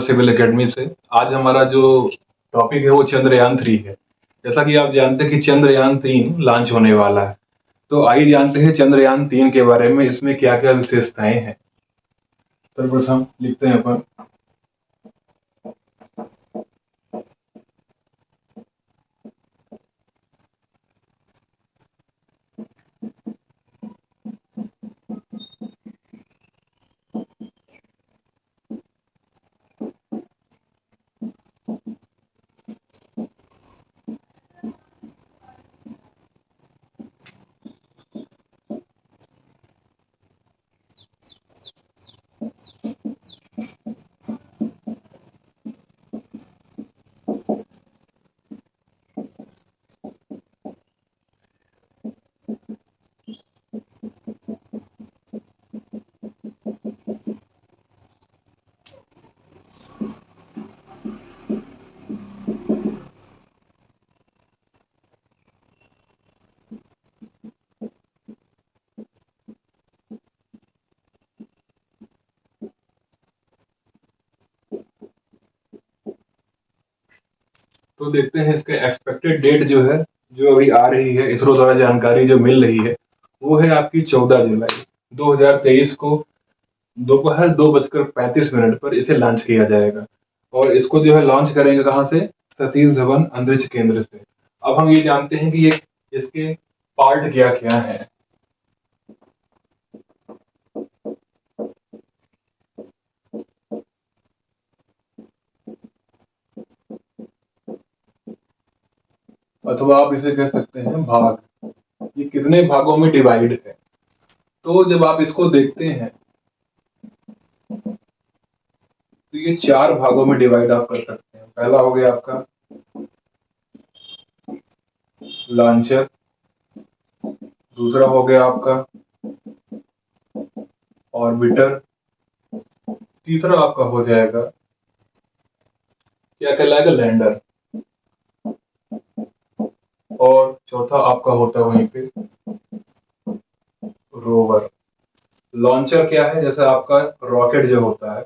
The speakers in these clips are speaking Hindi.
सिविल एकेडमी से। आज हमारा जो टॉपिक है वो चंद्रयान 3 है। जैसा कि आप जानते हैं कि चंद्रयान 3 लॉन्च होने वाला है, तो आइए जानते हैं चंद्रयान 3 के बारे में, इसमें क्या क्या विशेषताएं हैं। सर्वप्रथम लिखते हैं अपन तो देखते हैं इसके एक्सपेक्टेड डेट जो है, जो अभी आ रही है, इसरो द्वारा जानकारी जो मिल रही है वो है आपकी 14 जुलाई 2023 को दोपहर 2:35 पर इसे लॉन्च किया जाएगा। और इसको जो है लॉन्च करेंगे कहाँ से? सतीश धवन अंतरिक्ष केंद्र से। अब हम ये जानते हैं कि ये इसके पार्ट क्या क्या है। अथवा आप इसे कह सकते हैं भाग, ये कितने भागों में डिवाइड है। तो जब आप इसको देखते हैं तो ये 4 भागों में डिवाइड आप कर सकते हैं। पहला हो गया आपका लॉन्चर, दूसरा हो गया आपका ऑर्बिटर, तीसरा आपका हो जाएगा क्या कहलाएगा? लैंडर, और चौथा आपका होता है वहीं पे रोवर। लॉन्चर क्या है? जैसे आपका रॉकेट जो होता है,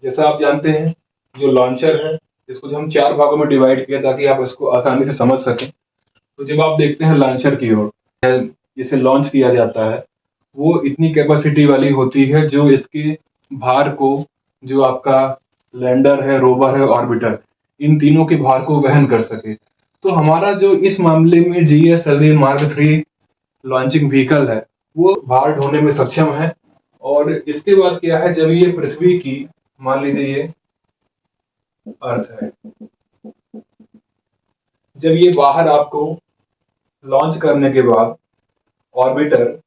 जैसा आप जानते हैं जो लॉन्चर है इसको जो हम 4 भागों में डिवाइड किया ताकि आप इसको आसानी से समझ सकें। तो जब आप देखते हैं लॉन्चर की ओर, जिसे लॉन्च किया जाता है, वो इतनी कैपेसिटी वाली होती है जो इसके भार को, जो आपका लैंडर है, रोवर है, ऑर्बिटर, इन तीनों के भार को वहन कर सके। तो हमारा जो इस मामले में GSLV Mark 3 लॉन्चिंग व्हीकल है वो भार ढोने में सक्षम है। और इसके बाद क्या है, जब ये पृथ्वी की, मान लीजिए ये अर्थ है, जब ये बाहर आपको लॉन्च करने के बाद ऑर्बिटर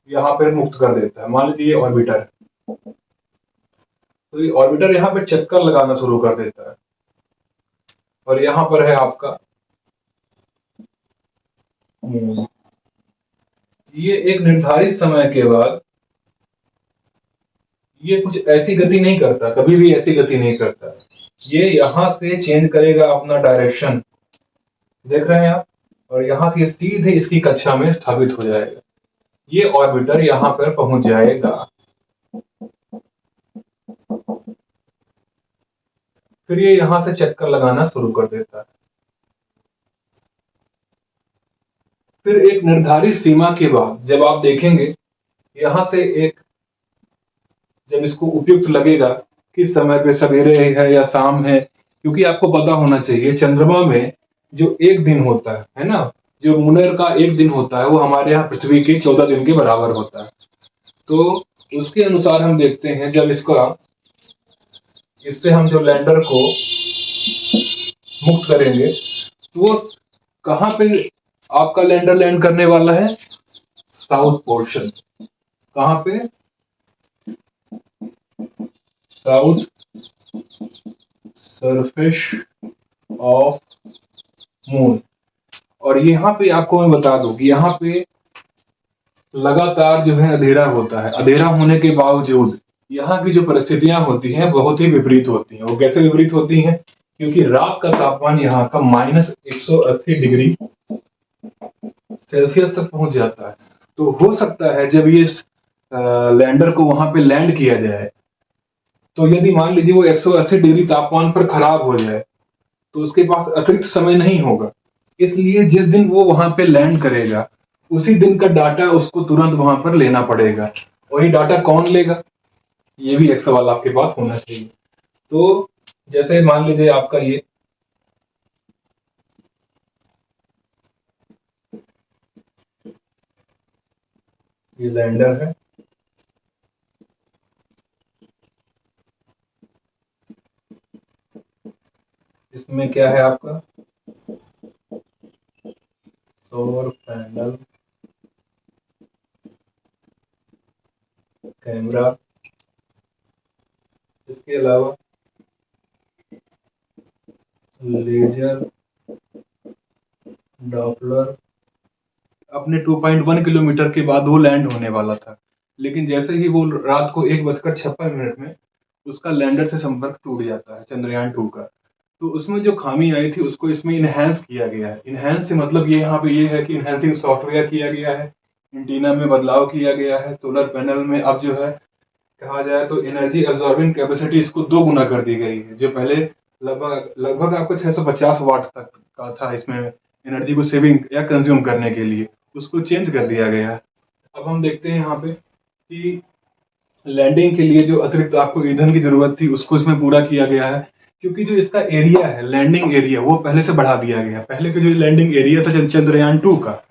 यहाँ पर मुक्त कर देता है, मान लीजिए ये ऑर्बिटर है, तो ये ऑर्बिटर यहाँ पे चक्कर लगाना शुरू कर देता है। और यहाँ पर है आपका मून। ये एक निर्धारित समय के बाद ये कुछ ऐसी गति नहीं करता, कभी भी ऐसी गति नहीं करता। ये यहाँ से चेंज करेगा अपना डायरेक्शन, देख रहे हैं आप, और यहाँ से सीधे इसकी कक्षा में स्थापित हो जाएगा। ये ऑर्बिटर यहाँ पर पहुंच जाएगा, फिर ये यहाँ से चक्कर लगाना शुरू कर देता है। फिर एक निर्धारित सीमा के बाद जब आप देखेंगे यहाँ से एक, जब इसको उपयुक्त लगेगा किस समय पे, सवेरे है या शाम है, क्योंकि आपको पता होना चाहिए चंद्रमा में जो एक दिन होता है ना, जो लूनर का एक दिन होता है वो हमारे यहाँ पृथ्वी के 14 दिन के बराबर होता है। तो उसके अनुसार हम देखते हैं जब इससे हम जो लैंडर को मुक्त करेंगे तो वो कहाँ पे आपका लैंडर लैंड करने वाला है? South portion. कहाँ पे? South surface of moon. और यहाँ पे आपको मैं बता दूं कि यहाँ पे लगातार जो है अंधेरा होता है। अंधेरा होने के बावजूद यहाँ की जो परिस्थितियां होती हैं बहुत ही विपरीत होती हैं। वो कैसे विपरीत होती हैं क्योंकि रात का तापमान यहाँ का -180 डिग्री सेल्सियस तक पहुंच जाता है। तो हो सकता है जब ये लैंडर को वहां पे लैंड किया जाए, तो यदि मान लीजिए वो 180 डिग्री तापमान पर खराब हो जाए, तो उसके पास अतिरिक्त समय नहीं होगा। इसलिए जिस दिन वो वहां पे लैंड करेगा, उसी दिन का डाटा उसको तुरंत वहां पर लेना पड़ेगा। और ये डाटा कौन लेगा, ये भी एक सवाल आपके पास होना चाहिए। तो जैसे मान लीजिए आपका ये लैंडर है, इसमें क्या है आपका सौर पैनल, कैमरा, इसके अलावा लेजर, डॉपलर। अपने 2.1 किलोमीटर के बाद वो लैंड होने वाला था, लेकिन जैसे ही वो रात को 1:56 में उसका लैंडर से संपर्क टूट जाता है, चंद्रयान 2 का। तो उसमें जो खामी आई थी उसको इसमें इनहेंस किया गया है। इनहेंस से मतलब ये यहाँ पे ये है कि इनहेंसिंग सॉफ्टवेयर किया गया है, एंटीना में बदलाव किया गया है, सोलर पैनल में अब जो है कहा जाए तो एनर्जी एब्जॉर्बिंग कैपेसिटी इसको 2 गुना कर दी गई है। जो पहले लगभग लगभग आपको 650 वाट तक का था इसमें एनर्जी को सेविंग या कंज्यूम करने के लिए, उसको चेंज कर दिया गया है। अब हम देखते हैं यहाँ पे कि लैंडिंग के लिए जो अतिरिक्त आपको ईंधन की जरूरत थी उसको इसमें पूरा किया गया है, क्योंकि जो इसका एरिया है लैंडिंग एरिया वो पहले से बढ़ा दिया गया। पहले का जो लैंडिंग एरिया था चंद्रयान 2 का,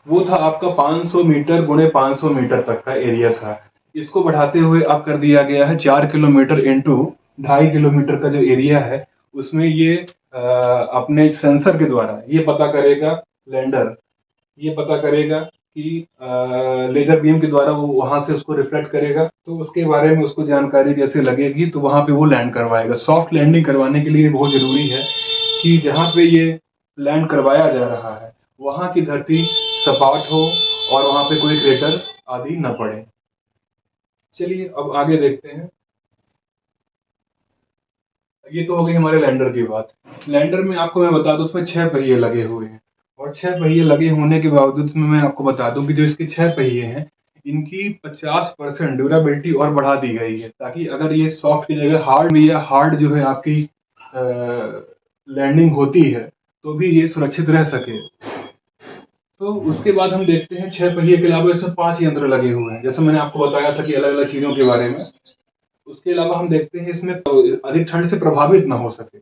वो था आपका 500 मीटर गुणे 500 मीटर तक का एरिया था। इसको बढ़ाते हुए अब कर दिया गया है 4 किलोमीटर इंटू 2.5 किलोमीटर का जो एरिया है, उसमें ये अपने सेंसर के द्वारा ये पता करेगा, लैंडर ये पता करेगा कि लेजर बीम के द्वारा वो वहां से उसको रिफ्लेक्ट करेगा, तो उसके बारे में उसको जानकारी जैसे लगेगी तो वहां पे वो लैंड करवाएगा। सॉफ्ट लैंडिंग करवाने के लिए बहुत जरूरी है कि जहां पे ये लैंड करवाया जा रहा है वहां की धरती सपाट हो और वहां पे कोई क्रेटर आदि न पड़े। चलिए अब आगे देखते हैं। ये तो हो गई हमारे लैंडर की बात। लैंडर में आपको मैं बता दूं उसमें 6 पहिए लगे हुए हैं, और 6 पहिए लगे होने के बावजूद में मैं आपको बता दूं कि जो इसके 6 पहिए हैं इनकी 50% ड्यूरेबिलिटी और बढ़ा दी गई है, ताकि अगर ये सॉफ्ट की जगह हार्ड या हार्ड जो है आपकी लैंडिंग होती है तो भी ये सुरक्षित रह सके। तो उसके बाद हम देखते हैं 6 पहिए के अलावा इसमें 5 यंत्र लगे हुए हैं, जैसे मैंने आपको बताया था कि अलग अलग चीजों के बारे में। उसके अलावा हम देखते हैं इसमें अधिक ठंड से प्रभावित ना हो सके।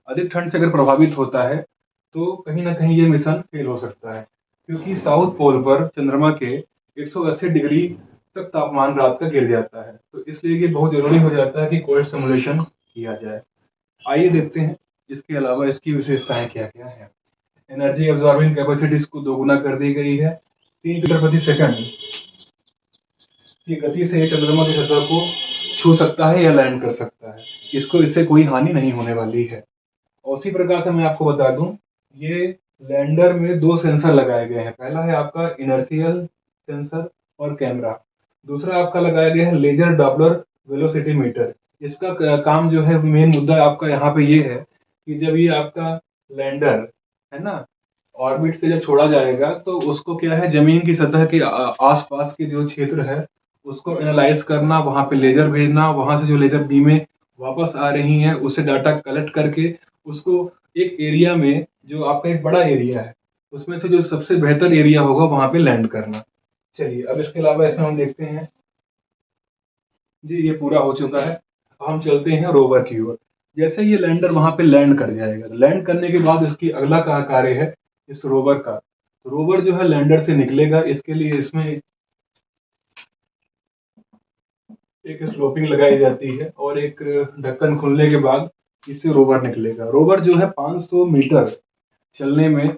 अधिक ठंड से अगर प्रभावित होता है तो कहीं ना कहीं ये मिशन फेल हो सकता है, क्योंकि साउथ पोल पर चंद्रमा के 180 डिग्री तक तापमान रात का गिर जाता है। तो इसलिए ये बहुत जरूरी हो जाता है कि कोल्ड सिमुलेशन किया जाए। आइए देखते हैं इसके अलावा इसकी विशेषताएं क्या क्या है। एनर्जी एब्जॉर्बिंग कैपेसिटी इसको 2 गुना कर दी गई है। 3 मीटर प्रति सेकंड की गति से ये चंद्रमा की सतह को छू सकता है या लैंड कर सकता है। इसको इससे कोई हानि नहीं होने वाली है। और उसी प्रकार से मैं आपको बता दूं, ये लैंडर में 2 सेंसर लगाए गए हैं। पहला है आपका इनर्शियल सेंसर और कैमरा। दूसरा आपका लगाया गया है लेजर डॉपलर वेलोसिटी मीटर। इसका काम जो है मेन मुद्दा आपका यहाँ पे ये है कि जब ये आपका लैंडर है ना ऑर्बिट से जब छोड़ा जाएगा तो उसको क्या है जमीन की सतह के आसपास के जो क्षेत्र है उसको एनालाइज करना, वहां पे लेजर भेजना, वहां से जो लेजर बीमें वापस आ रही हैं उससे डाटा कलेक्ट करके उसको एक एरिया में, जो आपका एक बड़ा एरिया है उसमें से जो सबसे बेहतर एरिया होगा वहां पे लैंड करना। चलिए अब इसके अलावा इसमें हम देखते हैं जी ये पूरा हो चुका है। अब हम चलते हैं रोवर की ओर। जैसे ये लैंडर वहां पे लैंड कर जाएगा, लैंड करने के बाद इसकी अगला कार्य है इस रोवर का। रोवर जो है लैंडर से निकलेगा, इसके लिए इसमें एक स्लोपिंग लगाई जाती है और एक ढक्कन खुलने के बाद इससे रोवर निकलेगा। रोवर जो है 500 मीटर चलने में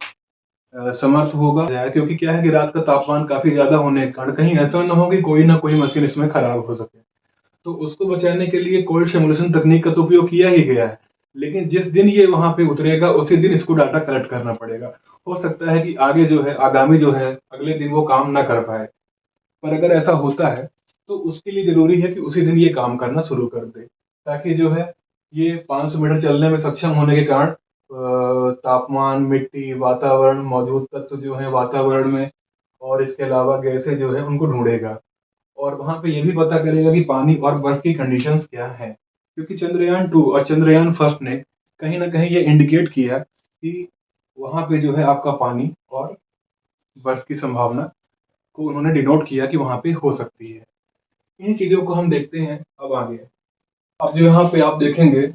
समर्थ होगा, क्योंकि क्या है कि रात का तापमान काफी ज्यादा होने के कारण कहीं ऐसा ना हो कि कोई ना कोई मशीन इसमें खराब हो सके। तो उसको बचाने के लिए कोल्ड सिमुलेशन तकनीक का तो उपयोग किया ही गया है, लेकिन जिस दिन ये वहां पे उतरेगा उसी दिन इसको डाटा कलेक्ट करना पड़ेगा। हो सकता है कि आगे जो है आगामी जो है अगले दिन वो काम ना कर पाए, पर अगर ऐसा होता है तो उसके लिए जरूरी है कि उसी दिन ये काम करना शुरू कर दे, ताकि जो है ये 500 मीटर चलने में सक्षम होने के कारण तापमान, मिट्टी, वातावरण, मौजूद तत्व जो है वातावरण में और इसके अलावा गैसें जो है उनको ढूंढेगा और वहां पे ये भी पता करेगा कि पानी और बर्फ की कंडीशंस क्या है, क्योंकि चंद्रयान 2 और चंद्रयान फर्स्ट ने कहीं ना कहीं ये इंडिकेट किया कि वहां पे जो है आपका पानी और बर्फ की संभावना को उन्होंने डिनोट किया कि वहां पे हो सकती है। इन चीजों को हम देखते हैं अब आगे। अब जो यहाँ पे आप देखेंगे,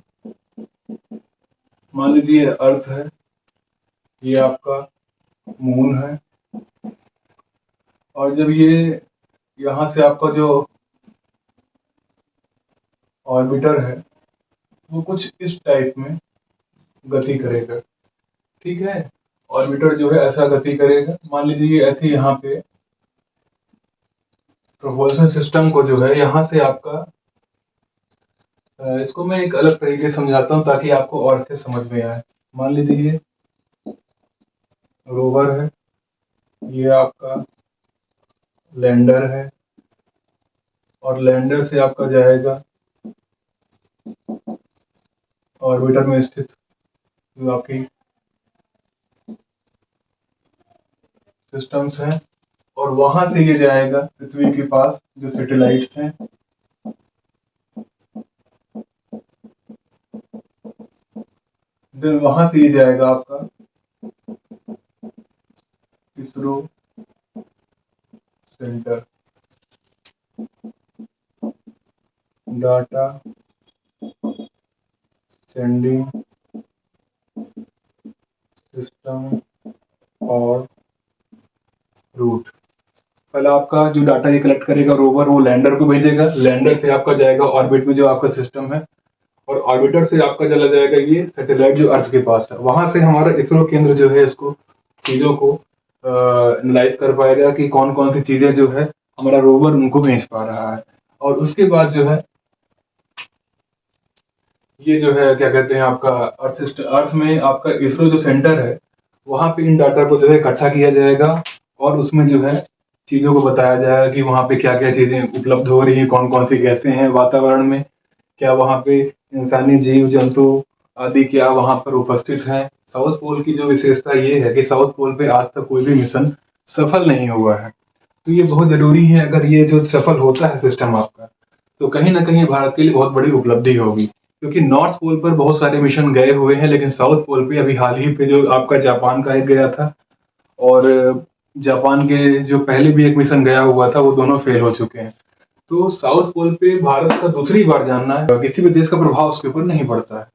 मान लीजिए अर्थ है, ये आपका मून है, और जब ये यहाँ से आपका जो ऑर्बिटर है वो कुछ इस टाइप में गति करेगा, ठीक है। ऑर्बिटर जो है ऐसा गति करेगा, मान लीजिए ये ऐसे यहाँ पे प्रोपल्शन सिस्टम को जो है यहाँ से आपका इसको मैं एक अलग तरीके से समझाता हूँ ताकि आपको और अच्छे समझ में आए। मान लीजिए ये रोवर है, ये आपका लैंडर है, और लैंडर से आपका जाएगा ऑर्बिटर में स्थित जो आपकी सिस्टम्स हैं, और वहां से ये जाएगा पृथ्वी के पास जो सैटेलाइट्स हैं, देन वहां से ये जाएगा आपका ISRO centre, data sending system और रूट। पहले आपका जो डाटा ये कलेक्ट करेगा रोवर, वो लैंडर को भेजेगा, लैंडर से आपका जाएगा ऑर्बिट में जो आपका सिस्टम है, और ऑर्बिटर से आपका चला जाएगा ये सैटेलाइट जो अर्थ के पास है। वहां से हमारा इसरो केंद्र जो है इसको चीजों को एनालाइज कर पाएगा कि कौन कौन सी चीजें जो है हमारा रोवर उनको भेज पा रहा है। और उसके बाद जो है ये जो है क्या कहते हैं आपका अर्थ में आपका इसरो जो सेंटर है वहां पे इन डाटा को जो है इकट्ठा किया जाएगा, और उसमें जो है चीजों को बताया जाएगा कि वहां पे क्या क्या चीजें उपलब्ध हो रही हैं, कौन कौन सी गैसें हैं वातावरण में, क्या वहां पे इंसानी जीव जंतु आदि क्या वहां पर उपस्थित हैं। साउथ पोल की जो विशेषता ये है कि साउथ पोल पे आज तक कोई भी मिशन सफल नहीं हुआ है, तो ये बहुत जरूरी है। अगर ये जो सफल होता है सिस्टम आपका, तो कहीं ना कहीं भारत के लिए बहुत बड़ी उपलब्धि होगी, क्योंकि नॉर्थ पोल पर बहुत सारे मिशन गए हुए हैं, लेकिन साउथ पोल पे अभी हाल ही पे जो आपका जापान का एक गया था, और जापान के जो पहले भी एक मिशन गया हुआ था वो दोनों फेल हो चुके हैं। तो साउथ पोल पे भारत का दूसरी बार जानना है, किसी भी देश का प्रभाव उसके ऊपर नहीं पड़ता है।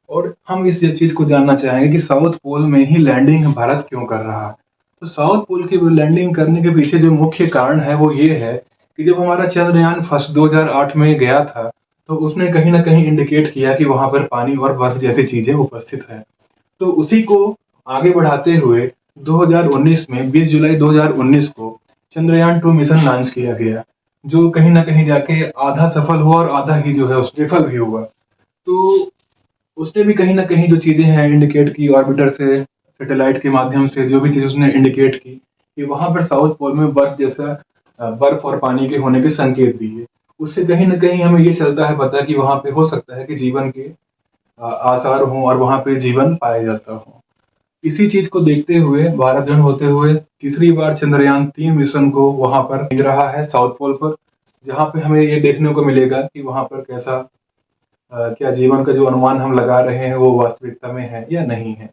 और हम इस चीज को जानना चाहेंगे कि साउथ पोल में ही लैंडिंग भारत क्यों कर रहा है। तो साउथ पोल की लैंडिंग करने के पीछे जो मुख्य कारण है वो ये है कि जब हमारा चंद्रयान फर्स्ट 2008 में गया था, तो उसने कहीं ना कहीं इंडिकेट किया कि वहां पर पानी और बर्फ जैसी चीजें उपस्थित है। तो उसी को आगे बढ़ाते हुए 2019 में 20 जुलाई 2019 को चंद्रयान 2 मिशन लॉन्च किया गया, जो कहीं ना कहीं जाके आधा सफल हुआ और आधा ही जो है उस विफल भी हुआ। तो उसने भी कहीं ना कहीं जो चीजें हैं इंडिकेट की, ऑर्बिटर से सैटेलाइट के माध्यम से जो भी चीज उसने इंडिकेट की कि वहां पर साउथ पोल में बर्फ जैसा बर्फ और पानी के होने के संकेत दिए। उससे कहीं ना कहीं हमें ये चलता है पता कि वहां पे हो सकता है कि जीवन के आसार हों और वहां पे जीवन पाया जाता हो। इसी चीज को देखते हुए भारत जन होते हुए तीसरी बार चंद्रयान 3 मिशन को वहां पर भेज रहा है साउथ पोल पर, जहां पे हमें ये देखने को मिलेगा कि वहां पर कैसा क्या जीवन का जो अनुमान हम लगा रहे हैं वो वास्तविकता में है या नहीं है।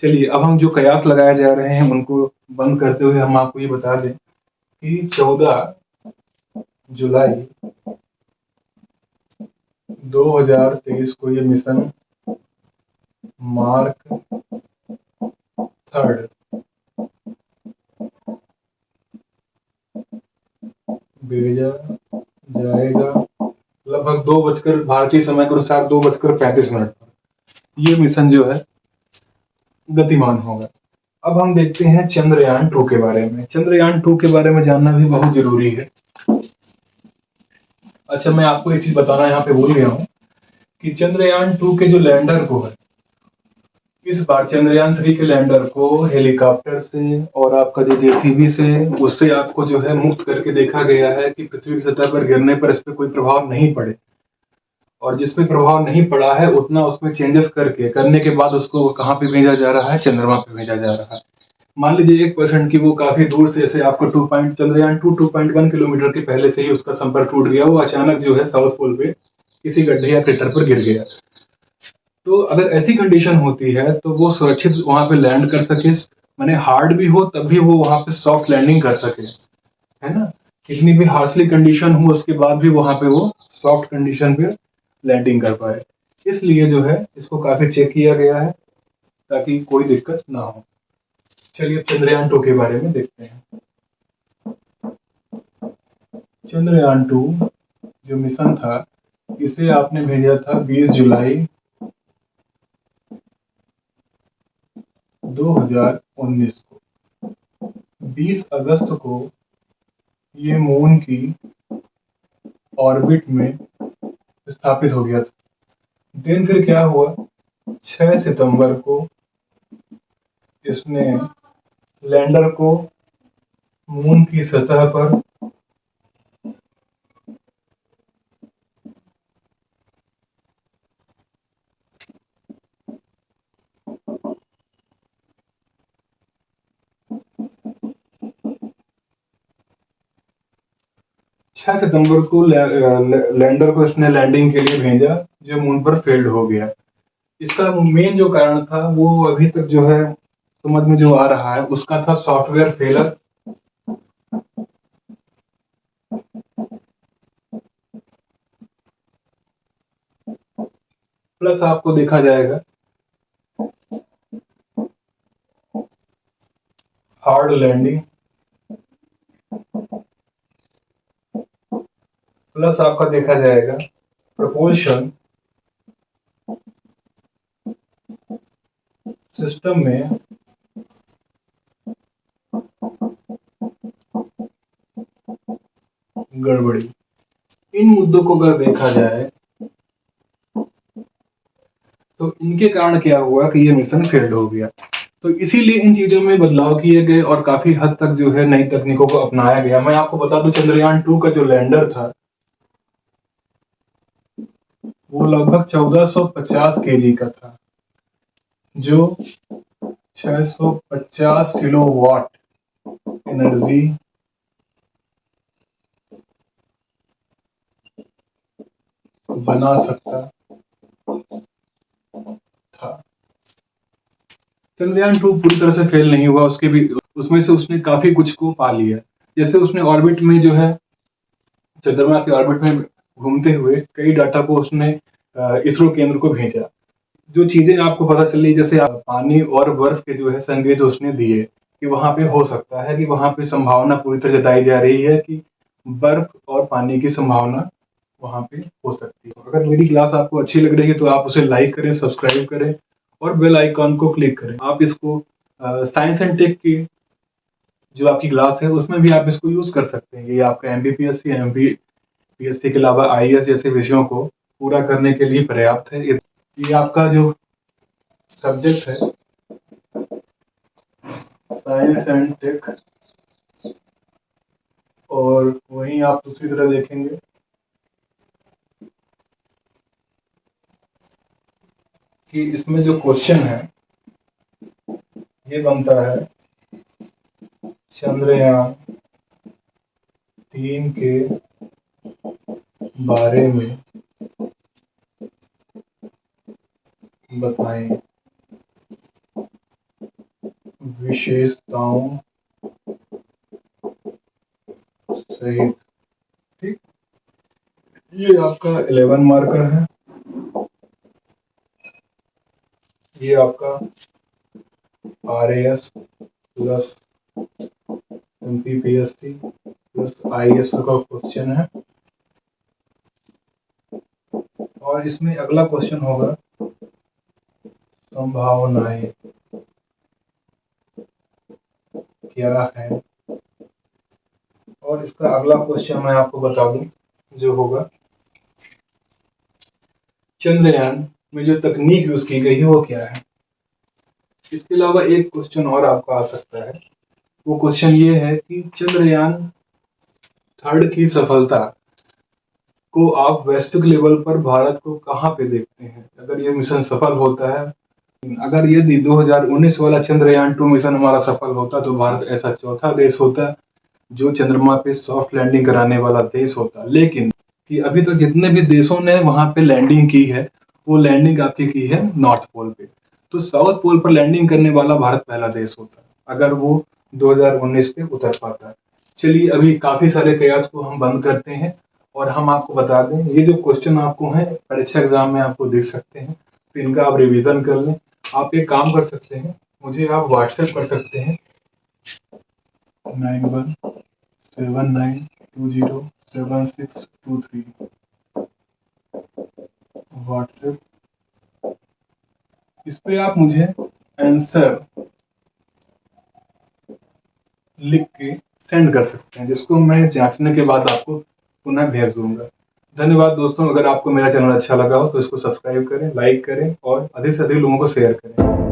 चलिए अब हम जो कयास लगाए जा रहे हैं उनको बंद करते हुए हम आपको ये बता दें कि 14 जुलाई 2023 को ये मिशन मार्क 3 भेजा जाएगा, लगभग 2 बजकर भारतीय समय के अनुसार 2:35 पर ये मिशन जो है गतिमान होगा। अब हम देखते हैं चंद्रयान 2 के बारे में। चंद्रयान 2 के बारे में जानना भी बहुत जरूरी है। अच्छा, मैं आपको एक चीज बताना यहाँ पे भूल गया हूँ कि चंद्रयान 2 के जो लैंडर को है, इस बार चंद्रयान 3 के लैंडर को हेलीकॉप्टर से और आपका जो जेसीबी से उससे आपको जो है मुक्त करके देखा गया है कि पृथ्वी की सतह पर गिरने पर इस पर कोई प्रभाव नहीं पड़े। और जिसमें प्रभाव नहीं पड़ा है उतना उसमें चेंजेस करने के बाद उसको कहाँ पे भेजा जा रहा है, चंद्रमा पे भेजा जा रहा है। मान लीजिए 1% की वो काफी दूर से, जैसे आपको चंद्रयान 2.1 किलोमीटर के पहले से ही उसका संपर्क टूट गया, वो अचानक जो है साउथ पोल पे किसी गड्ढे या क्रेटर पर गिर गया। तो अगर ऐसी कंडीशन होती है तो वो सुरक्षित वहां पे लैंड कर सके, माने हार्ड भी हो तब भी वो वहां पे सॉफ्ट लैंडिंग कर सके, है ना। कितनी भी हार्शली कंडीशन हो उसके बाद भी वहां पे वो सॉफ्ट कंडीशन पे लैंडिंग कर पाए। इसलिए जो है इसको काफी चेक किया गया है ताकि कोई दिक्कत ना हो। चलिए चंद्रयान 2 के बारे में देखते हैं। चंद्रयान 2 जो मिशन था, इसे आपने भेजा था 20 जुलाई 2019 को। 20 अगस्त को ये मून की ऑर्बिट में स्थापित हो गया था। दिन फिर क्या हुआ, 6 सितंबर को इसने लैंडर को मून की सतह पर 6 सितंबर को लैंडर को इसने लैंडिंग के लिए भेजा, जो मून पर फेल्ड हो गया। इसका मेन जो कारण था वो अभी तक जो है समझ में जो आ रहा है उसका था सॉफ्टवेयर फेलर। प्लस आपको देखा जाएगा हार्ड लैंडिंग, प्लस आपका देखा जाएगा प्रपोल्शन सिस्टम में गड़बड़ी। इन मुद्दों को अगर देखा जाए तो इनके कारण क्या हुआ कि ये मिशन फेल्ड हो गया। तो इसीलिए इन चीजों में बदलाव किए गए और काफी हद तक जो है नई तकनीकों को अपनाया गया। मैं आपको बता दूं चंद्रयान 2 का जो लैंडर था वो लगभग 1450 केजी का था, जो 650 किलोवाट एनर्जी बना सकता था। चंद्रयान 2 पूरी तरह से फेल नहीं हुआ, उसके भी उसमें से उसने काफी कुछ को पा लिया। जैसे उसने ऑर्बिट में जो है चंद्रमा के ऑर्बिट में घूमते हुए कई डाटा को उसने इसरो केंद्र को भेजा। जो चीजें आपको पता चली, जैसे पानी और बर्फ के जो है संकेत उसने दिए कि वहां पे हो सकता है, कि वहां पे संभावना पूरी तरह जताई जा रही है कि बर्फ और पानी की संभावना वहां पे हो सकती है। अगर मेरी क्लास आपको अच्छी लग रही है तो आप उसे लाइक करें, सब्सक्राइब करें और बेल आइकॉन को क्लिक करें। आप इसको साइंस एंड टेक की जो आपकी क्लास है उसमें भी आप इसको यूज कर सकते हैं। ये आपका एमबीपीएससी, एमपीपीएससी के अलावा आईएएस जैसे विषयों को पूरा करने के लिए पर्याप्त है। ये आपका जो सब्जेक्ट है साइंस एंड टेक, और वहीं आप दूसरी तरह देखेंगे कि इसमें जो क्वेश्चन है ये बनता है चंद्रयान 3 के बारे में बताएं, विशेषताओं सहित। ठीक, ये आपका 11 मार्कर है। ये आपका RAS plus MPPSC plus IAS का क्वेश्चन है। और इसमें अगला क्वेश्चन होगा संभावनाएं क्या है। और इसका अगला क्वेश्चन मैं आपको बता दूं जो होगा चंद्रयान में जो तकनीक यूज की गई है वो क्या है। इसके अलावा एक क्वेश्चन और आपका आ सकता है। वो क्वेश्चन ये है कि चंद्रयान 3 की सफलता को आप वैश्विक लेवल पर भारत को कहाँ पे देखते हैं अगर ये मिशन सफल होता है? अगर यदि 2019 वाला चंद्रयान 2 मिशन हमारा सफल होता तो भारत ऐसा चौथा देश होता जो चंद्रमा पे सॉफ्ट लैंडिंग कराने वाला देश होता। लेकिन कि अभी तक जितने भी देशों ने वहां पे लैंडिंग की है वो लैंडिंग आपकी की है नॉर्थ पोल पे। तो साउथ पोल पर लैंडिंग करने वाला भारत पहला देश होता अगर वो 2019 पे उतर पाता। चलिए अभी काफी सारे कयास को हम बंद करते हैं और हम आपको बता दें ये जो क्वेश्चन आपको है परीक्षा एग्जाम में आपको देख सकते हैं तो इनका आप रिवीजन कर लें। आप एक काम कर सकते हैं, मुझे आप व्हाट्सएप कर सकते हैं 9179207623 व्हाट्सएप। इस पे आप मुझे आंसर लिख के सेंड कर सकते हैं जिसको मैं जांचने के बाद आपको पुनः भेज दूंगा। धन्यवाद दोस्तों, अगर आपको मेरा चैनल अच्छा लगा हो तो इसको सब्सक्राइब करें, लाइक करें और अधिक से अधिक लोगों को शेयर करें।